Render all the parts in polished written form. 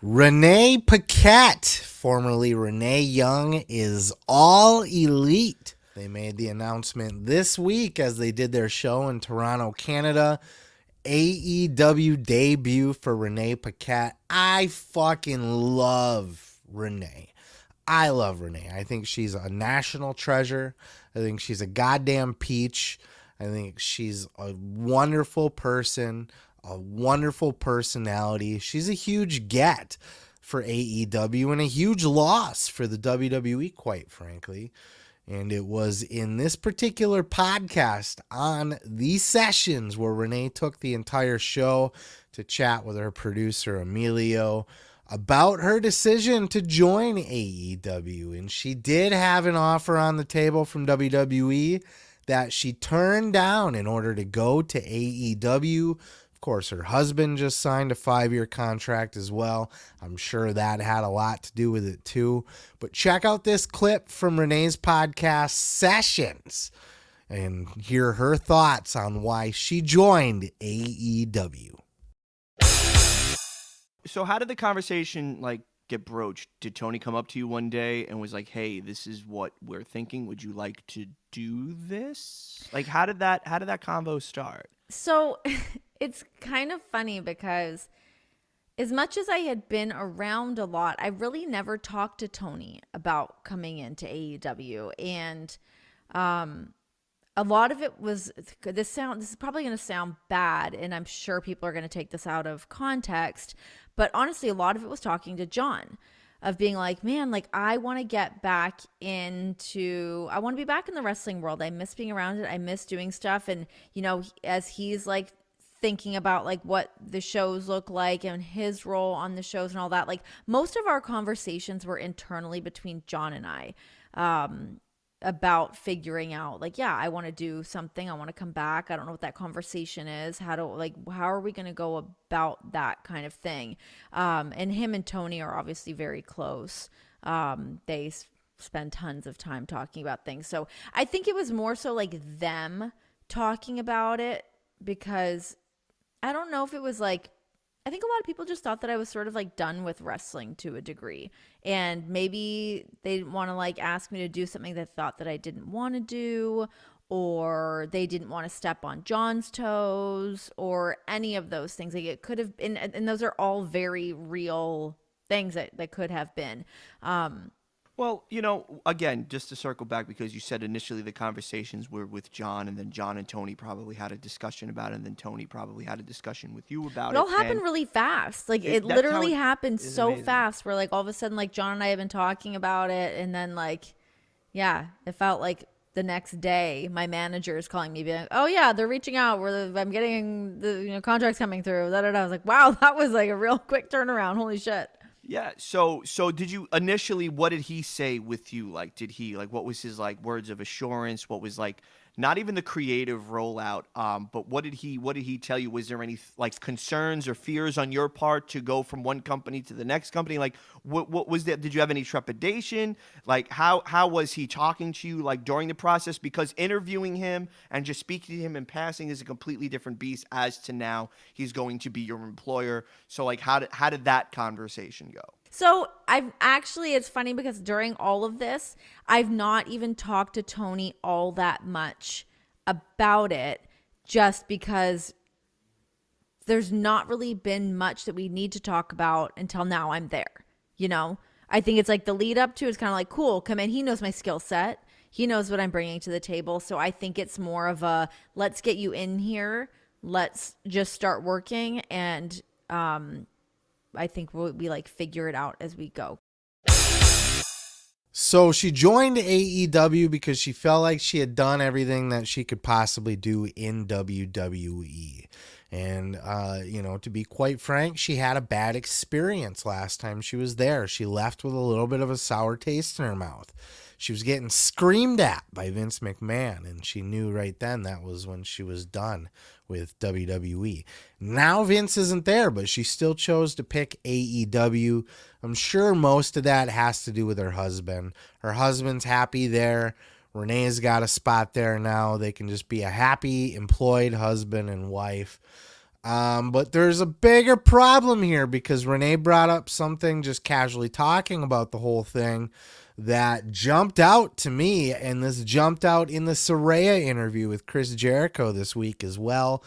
Renee Paquette, formerly Renee Young, is all elite. They made the announcement this week as they did their show in Toronto, Canada. AEW debut for Renee Paquette. I fucking love Renee. I love Renee. I think she's a national treasure. I think she's a goddamn peach. I think she's a wonderful person, a wonderful personality. She's a huge get for AEW and a huge loss for the WWE, quite frankly. And it was in this particular podcast on these sessions where Renee took the entire show to chat with her producer, Emilio, about her decision to join AEW. And she did have an offer on the table from WWE that she turned down in order to go to AEW. Of course, her husband just signed a 5-year contract as well. I'm sure that had a lot to do with it too. But check out this clip from Renee's podcast Sessions and hear her thoughts on why she joined AEW. So how did the conversation get broached? Did Tony come up to you one day and was like, "Hey, this is what we're thinking. Would you like to do this?" Like, how did that convo start? So it's kind of funny because as much as I had been around a lot, I really never talked to Tony about coming into AEW. And a lot of it was this is probably going to sound bad, and I'm sure people are going to take this out of context, but honestly, a lot of it was talking to Jon, of being like, man, like I want to get back I want to be back in the wrestling world. I miss being around it. I miss doing stuff. And, you know, as he's like thinking about like what the shows look like and his role on the shows and all that, like most of our conversations were internally between Jon and I, about figuring out like, yeah, I want to do something. I want to come back. I don't know what that conversation is. How are we going to go about that kind of thing? And him and Tony are obviously very close. They spend tons of time talking about things. So I think it was more so like them talking about it, because I don't know if it was like, I think a lot of people just thought that I was sort of like done with wrestling to a degree. And maybe they didn't want to like ask me to do something they thought that I didn't want to do, or they didn't want to step on Jon's toes, or any of those things. Like it could have been, and those are all very real things that could have been. Well, you know, again, just to circle back, because you said initially the conversations were with Jon, and then Jon and Tony probably had a discussion about it, and then Tony probably had a discussion with you about it. It all happened really fast. Like it literally happened so fast, where like all of a sudden like Jon and I have been talking about it, and then like, yeah, it felt like the next day my manager is calling me being like, oh yeah, they're reaching out, I'm getting the contracts coming through. I was like, wow, that was like a real quick turnaround. Holy shit. Yeah. So did you initially, what did he say with you? Like, what was his like words of assurance? What was like, not even the creative rollout, but what did he tell you? Was there any like concerns or fears on your part to go from one company to the next company? Like, what was that? Did you have any trepidation? Like, how was he talking to you like during the process? Because interviewing him and just speaking to him in passing is a completely different beast, as to now he's going to be your employer. So like, how did that conversation go? So it's funny because during all of this, I've not even talked to Tony all that much about it, just because there's not really been much that we need to talk about until now I'm there. You know, I think it's like the lead up to is kind of like, cool, come in. He knows my skill set. He knows what I'm bringing to the table. So I think it's more of a, let's get you in here. Let's just start working. And, I think we like figure it out as we go. So she joined AEW because she felt like she had done everything that she could possibly do in WWE. And, to be quite frank, she had a bad experience last time she was there. She left with a little bit of a sour taste in her mouth. She was getting screamed at by Vince McMahon, and she knew right then that was when she was done with WWE. Now Vince isn't there, but she still chose to pick AEW. I'm sure most of that has to do with her husband. Her husband's happy there. Renee's got a spot there now. They can just be a happy employed husband and wife. But there's a bigger problem here because Renee brought up something just casually talking about the whole thing that jumped out to me, and this jumped out in the Saraya interview with Chris Jericho this week as well,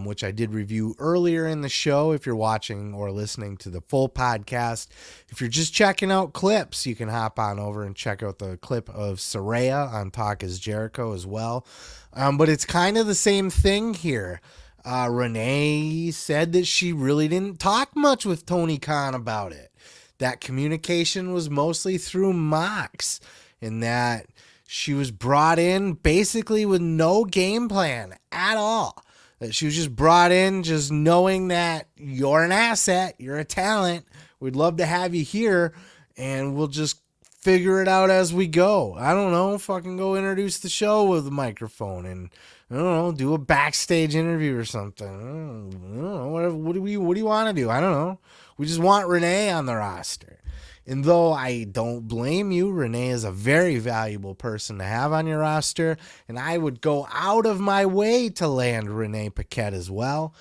which I did review earlier in the show. If you're watching or listening to the full podcast, if you're just checking out clips, you can hop on over and check out the clip of Saraya on Talk is Jericho as well. But it's kind of the same thing here. Renee said that she really didn't talk much with Tony Khan about it. That communication was mostly through Mox, and that she was brought in basically with no game plan at all. That she was just brought in just knowing that you're an asset, you're a talent, we'd love to have you here, and we'll just figure it out as we go. I don't know, fucking go introduce the show with a microphone and, I don't know, do a backstage interview or something. I don't know, whatever. What do you want to do? I don't know. We just want Renee on the roster. And though I don't blame you, Renee is a very valuable person to have on your roster, and I would go out of my way to land Renee Paquette as well.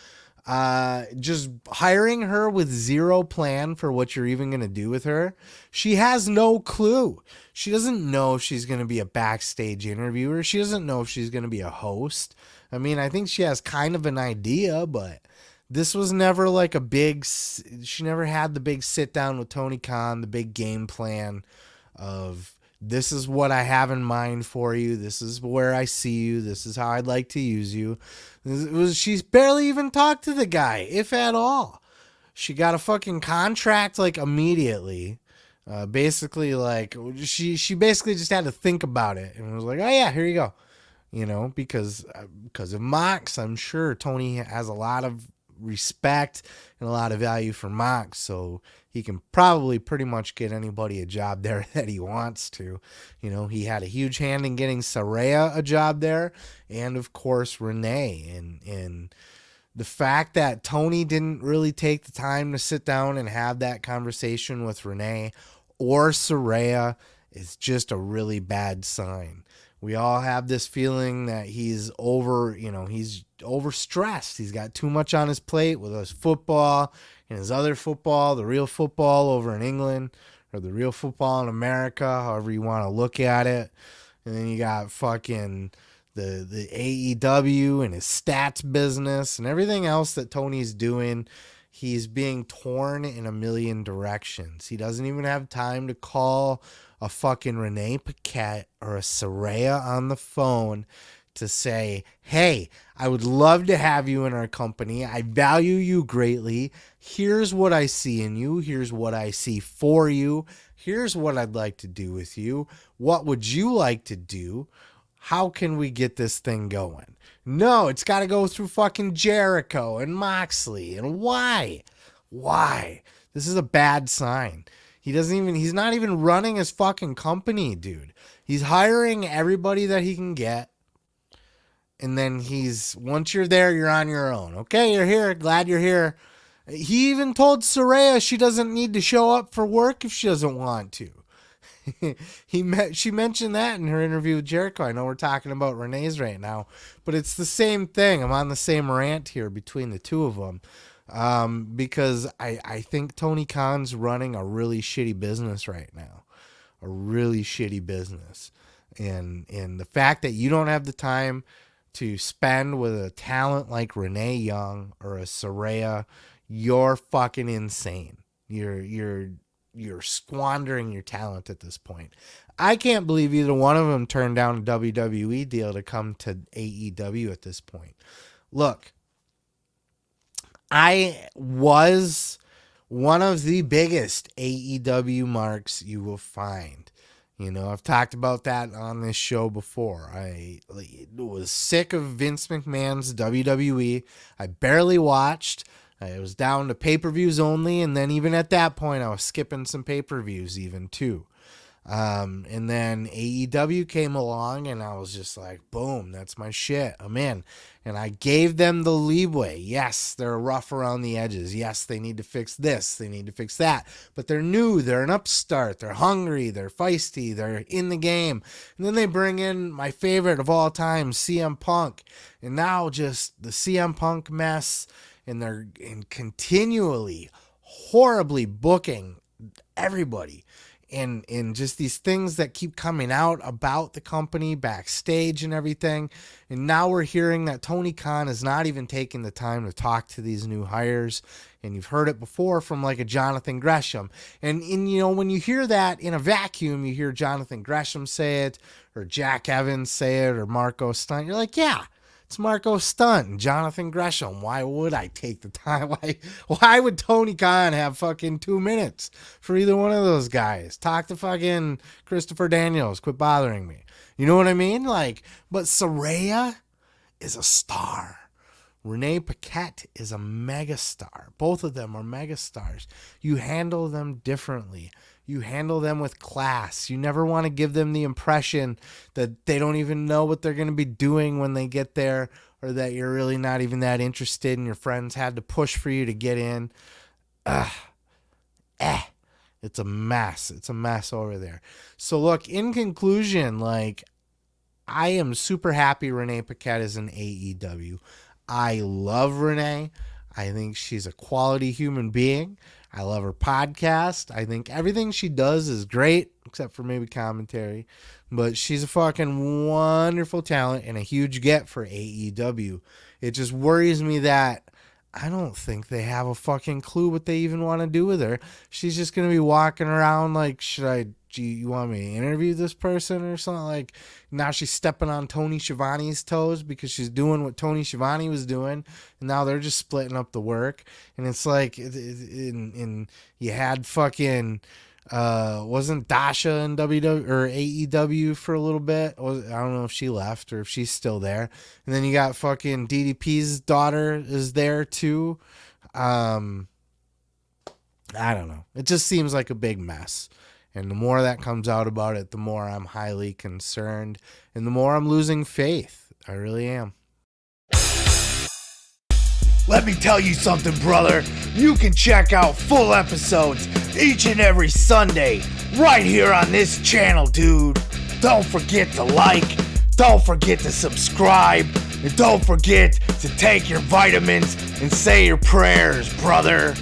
Just hiring her with zero plan for what you're even going to do with her. She has no clue. She doesn't know if she's going to be a backstage interviewer. She doesn't know if she's going to be a host. I mean, I think she has kind of an idea, but this was never like she never had the big sit down with Tony Khan, the big game plan of, this is what I have in mind for you. This is where I see you. This is how I'd like to use you. She's barely even talked to the guy, if at all. She got a fucking contract like immediately. Basically, like she basically just had to think about it and was like, oh yeah, here you go. You know, because of Mox, I'm sure Tony has a lot of respect and a lot of value for Mox, so he can probably pretty much get anybody a job there that he wants to. You know, he had a huge hand in getting Saraya a job there, and of course Renee. And the fact that Tony didn't really take the time to sit down and have that conversation with Renee or Saraya is just a really bad sign. We all have this feeling that he's overstressed. He's got too much on his plate with his football and his other football, the real football over in England, or the real football in America, however you want to look at it. And then you got fucking the AEW and his stats business and everything else that Tony's doing. He's being torn in a million directions. He doesn't even have time to call a fucking Renee Paquette or a Saraya on the phone to say, hey, I would love to have you in our company. I value you greatly. Here's what I see in you. Here's what I see for you. Here's what I'd like to do with you. What would you like to do? How can we get this thing going? No, it's got to go through fucking Jericho and Moxley. And why? Why? This is a bad sign. He's not even running his fucking company, dude. He's hiring everybody that he can get. And then once you're there, you're on your own. Okay, you're here. Glad you're here. He even told Saraya she doesn't need to show up for work if she doesn't want to. She mentioned that in her interview with Jericho. I know we're talking about Renee's right now, but it's the same thing. I'm on the same rant here between the two of them. Because I think Tony Khan's running a really shitty business right now. A really shitty business. And the fact that you don't have the time to spend with a talent like Renee Young or a Saraya, you're fucking insane. You're squandering your talent at this point. I can't believe either one of them turned down a WWE deal to come to AEW at this point. Look, I was one of the biggest AEW marks you will find. You know, I've talked about that on this show before. I was sick of Vince McMahon's WWE. I barely watched. I was down to pay-per-views only, and then even at that point, I was skipping some pay-per-views even too. And then AEW came along, and I was just like, boom, that's my shit. I'm in. And I gave them the leeway. Yes, they're rough around the edges. Yes, they need to fix this. They need to fix that. But they're new. They're an upstart. They're hungry. They're feisty. They're in the game. And then they bring in my favorite of all time, CM Punk. And now just the CM Punk mess and they're continually horribly booking everybody. And just these things that keep coming out about the company backstage and everything. And now we're hearing that Tony Khan is not even taking the time to talk to these new hires. And you've heard it before from like a Jonathan Gresham. And you know, when you hear that in a vacuum, you hear Jonathan Gresham say it, or Jack Evans say it, or Marco Stunt. You're like, yeah, it's Marco Stunt and Jonathan Gresham. Why would I take the time? Why would Tony Khan have fucking 2 minutes for either one of those guys? Talk to fucking Christopher Daniels. Quit bothering me. You know what I mean? Like, but Saraya is a star. Renee Paquette is a megastar. Both of them are megastars. You handle them differently. You handle them with class. You never want to give them the impression that they don't even know what they're going to be doing when they get there, or that you're really not even that interested and your friends had to push for you to get in. It's a mess. It's a mess over there. So look, in conclusion, like, I am super happy Renee Paquette is in AEW. I love Renee. I think she's a quality human being. I love her podcast. I think everything she does is great, except for maybe commentary. But she's a fucking wonderful talent and a huge get for AEW. It just worries me that I don't think they have a fucking clue what they even want to do with her. She's just going to be walking around like, you want me to interview this person or something? Like, now she's stepping on Tony Schiavone's toes because she's doing what Tony Schiavone was doing, and now they're just splitting up the work. And it's like, you had fucking, wasn't Dasha in WW or AEW for a little bit? I don't know if she left or if she's still there. And then you got fucking DDP's daughter is there too. I don't know. It just seems like a big mess. And the more that comes out about it, the more I'm highly concerned and the more I'm losing faith. I really am. Let me tell you something, brother. You can check out full episodes each and every Sunday right here on this channel, dude. Don't forget to like, don't forget to subscribe, and don't forget to take your vitamins and say your prayers, brother.